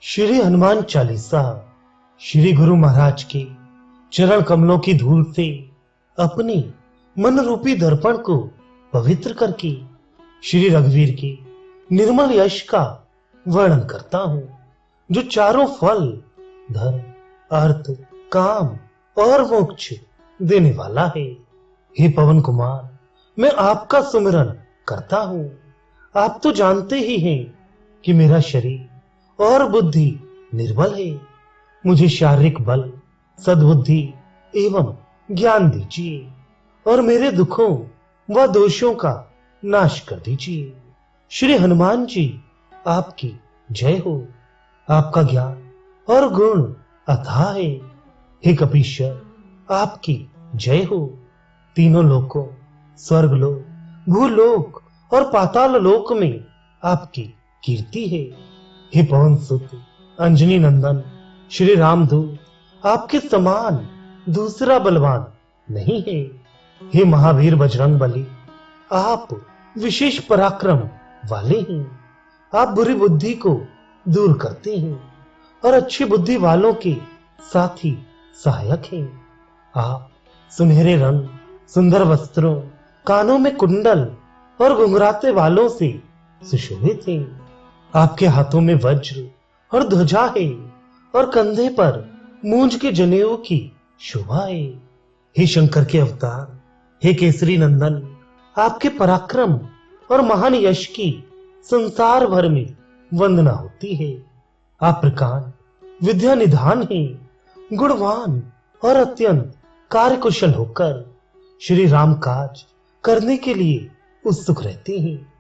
श्री हनुमान चालीसा श्री गुरु महाराज के चरण कमलों की धूल से अपने मन रूपी दर्पण को पवित्र करके श्री रघुवीर के निर्मल यश का वर्णन करता हूं, जो चारों फल धर्म, अर्थ, काम और मोक्ष देने वाला है। हे पवन कुमार, मैं आपका सुमिरन करता हूं। आप तो जानते ही हैं कि मेरा शरीर और बुद्धि निर्बल है। मुझे शारीरिक बल, सद्बुद्धि एवं ज्ञान दीजिए और मेरे दुखों व दोषों का नाश कर दीजिए। श्री हनुमान जी, आपकी जय हो। आपका ज्ञान और गुण अथाह है। हे कपीश्वर, आपकी जय हो। तीनों लोकों, स्वर्गलोक, भूलोक और पाताल लोक में आपकी कीर्ति है। हे पवन सुत, अंजनी नंदन, श्री रामदूत, आपके समान दूसरा बलवान नहीं है। हे महावीर बजरंग बली, आप विशेष पराक्रम वाले हैं। आप बुरी बुद्धि को दूर करते हैं और अच्छी बुद्धि वालों के साथी सहायक हैं। आप सुनहरे रंग, सुंदर वस्त्रों, कानों में कुंडल और घुंघराते वालों से सुशोभित हैं। आपके हाथों में वज्र और ध्वजा है और कंधे पर मूंज के जनेऊ की शोभा है। हे शंकर के अवतार, हे केसरी नंदन, आपके पराक्रम और महान यश की संसार भर में वंदना होती है। आप प्रकांड, विद्या निधान हैं, गुणवान और अत्यंत कार्यकुशल होकर श्री राम काज करने के लिए उत्सुक रहते हैं।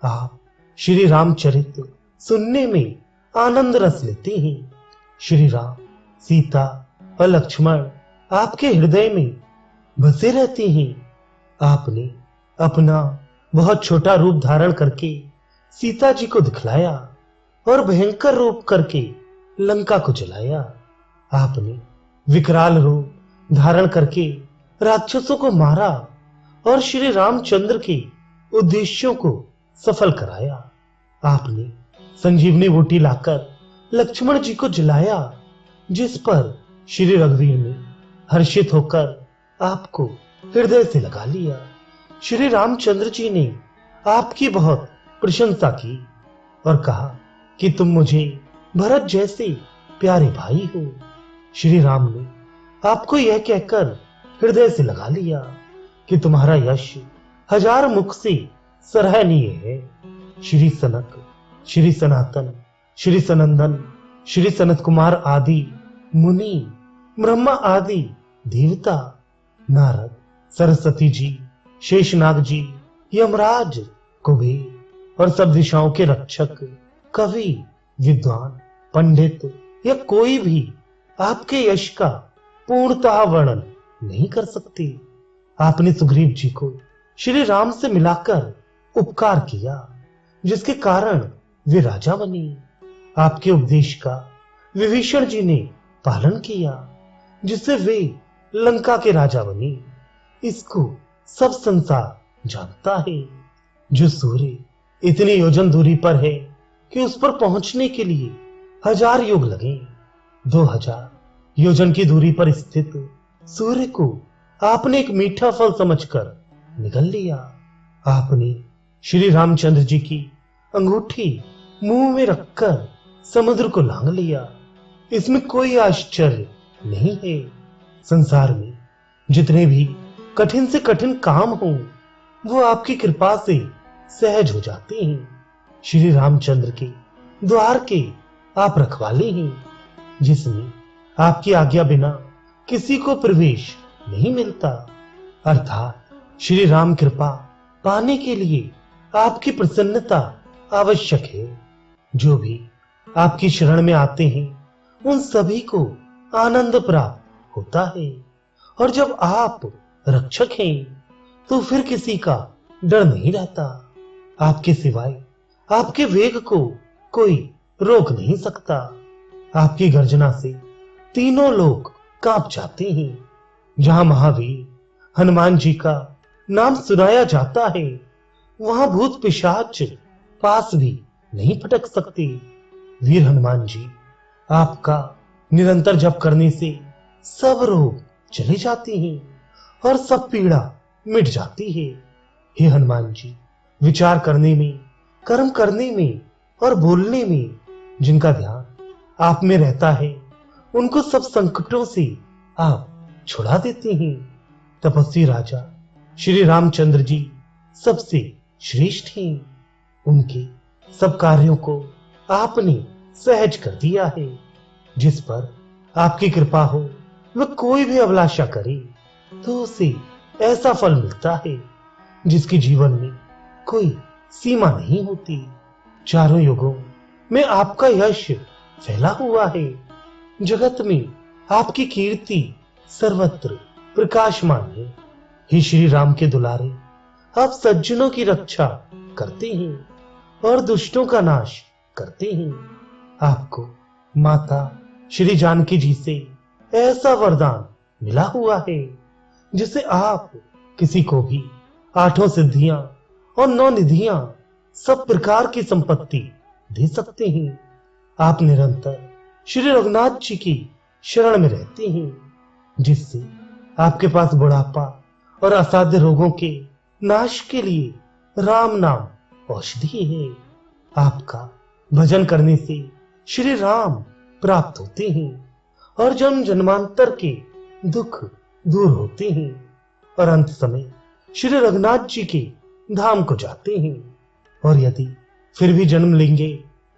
आप श्री रामचरित सुनने में आनंद रस लेते हैं। श्री राम, सीता और लक्ष्मण आपके हृदय में बसे रहते हैं। आपने अपना बहुत छोटा रूप धारण करके सीता जी को दिखलाया और भयंकर रूप करके लंका को जलाया। आपने विकराल रूप धारण करके राक्षसों को मारा और श्री रामचंद्र के उद्देश्यों को सफल कराया। आपने संजीवनी बूटी लाकर लक्ष्मण जी को जलाया, जिस पर श्री रघुवीर ने हर्षित होकर आपको हृदय से लगा लिया। श्री रामचंद्र जी ने आपकी बहुत प्रशंसा की और कहा कि तुम मुझे भरत जैसे प्यारे भाई हो। श्री राम ने आपको यह कहकर हृदय से लगा लिया कि तुम्हारा यश हजार मुख से सराहनीय है। श्री सनक, श्री सनातन, श्री सनंदन, श्री सनत कुमार आदि मुनि, ब्रह्मा आदि देवता, नारद, सरस्वती जी, शेषनाग जी, यमराज, कुबेर और सब दिशाओं के रक्षक, कवि, विद्वान, पंडित या कोई भी आपके यश का पूर्णतः वर्णन नहीं कर सकते। आपने सुग्रीव जी को श्री राम से मिलाकर उपकार किया, जिसके कारण वे राजा बने। आपके उपदेश का विभीषण जी ने पालन किया, जिससे वे लंका के राजा बने। इसको सब संसार जानता है। जो सूर्य इतनी योजन दूरी पर है कि उस पर पहुंचने के लिए 1000 युग लगे, 2000 योजन की दूरी पर स्थित सूर्य को आपने एक मीठा फल समझकर निगल लिया। आपने श्री रामचंद्र जी की अंगूठी मुंह में रखकर समुद्र को लांघ लिया। इसमें कोई आश्चर्य नहीं है। संसार में जितने भी कठिन से कठिन काम हो, वो आपकी कृपा से सहज हो जाते हैं। श्री रामचंद्र के द्वार के आप रखवाले हैं, जिसमें आपकी आज्ञा बिना किसी को प्रवेश नहीं मिलता। अर्थात श्री राम कृपा पाने के लिए आपकी प्रसन्नता आवश्यक है। जो भी आपकी शरण में आते हैं, उन सभी को आनंद प्राप्त होता है। और जब आप रक्षक हैं, तो फिर किसी का डर नहीं रहता। आपके सिवाय आपके वेग को कोई रोक नहीं सकता। आपकी गर्जना से तीनों लोग कांप जाते हैं। जहां महावीर हनुमान जी का नाम सुनाया जाता है, वहां भूत पिशाच पास भी नहीं फटक सकते। वीर हनुमान जी आपका निरंतर जप करने से सब रोग चले जाते हैं और सब पीड़ा मिट जाती है। हे हनुमान जी, विचार करने में, कर्म करने में और बोलने में जिनका ध्यान आप में रहता है, उनको सब संकटों से आप छुड़ा देते हैं। तपस्वी राजा श्री रामचंद्र जी सबसे श्रेष्ठ हैं। उनके सब कार्यों को आपने सहज कर दिया है। जिस पर आपकी कृपा हो, वह कोई भी अभिलाषा करे तो उसे ऐसा फल मिलता है जिसके जीवन में कोई सीमा नहीं होती। चारों युगों में आपका यश फैला हुआ है। जगत में आपकी कीर्ति सर्वत्र प्रकाशमान है। हे श्री राम के दुलारे, आप सज्जनों की रक्षा करते हैं और दुष्टों का नाश करते हैं। आपको माता श्री जानकी जी से ऐसा वरदान मिला हुआ है जिसे आप किसी को भी 8 सिद्धियां और 9 निधियां, सब प्रकार की संपत्ति दे सकते हैं। आप निरंतर श्री रघुनाथ जी की शरण में रहते हैं, जिससे आपके पास बुढ़ापा और असाध्य रोगों के नाश के लिए राम नाम औषधि है। आपका भजन करने से श्री राम प्राप्त होते हैं और जन्म जन्मांतर के दुख दूर होते हैं और अंत समय श्री रघुनाथ जी के धाम को जाते हैं। और यदि फिर भी जन्म लेंगे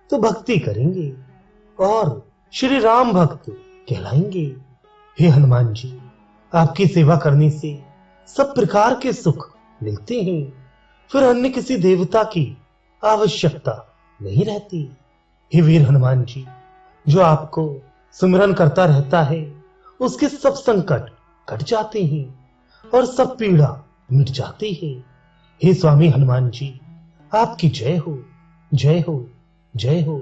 तो भक्ति करेंगे और श्री राम भक्त कहलाएंगे। हे हनुमान जी, आपकी सेवा करने से सब प्रकार के सुख मिलते हैं, फिर अन्य किसी देवता की आवश्यकता नहीं रहती। हे वीर हनुमान जी, जो आपको सुमिरन करता रहता है, उसके सब संकट कट जाते हैं और सब पीड़ा मिट जाती है। हे स्वामी हनुमान जी, आपकी जय हो, जय हो, जय हो।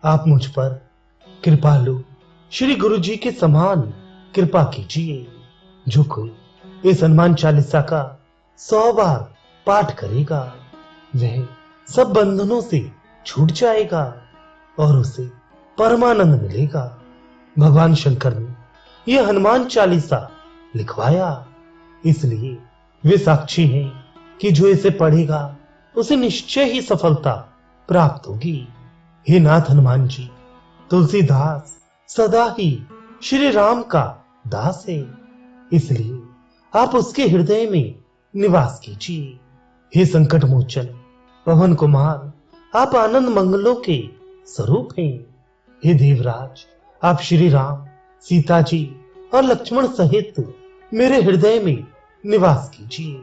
आप मुझ पर कृपालु श्री गुरु जी के समान कृपा कीजिए। जो कोई इस हनुमान चालीसा का 100 बार पाठ करेगा, वह सब बंधनों से छूट जाएगा और उसे परमानंद मिलेगा। भगवान शंकर ने यह हनुमान चालीसा लिखवाया, इसलिए वे साक्षी हैं कि जो इसे पढ़ेगा उसे निश्चय ही सफलता प्राप्त होगी। हे नाथ हनुमान जी, तुलसीदास सदा ही श्री राम का दास है, इसलिए आप उसके हृदय में निवास कीजिए। हे संकट मोचन पवन कुमार, आप आनंद मंगलों के स्वरूप हैं। हे देवराज, आप श्री राम, सीता जी और लक्ष्मण सहित मेरे हृदय में निवास कीजिए।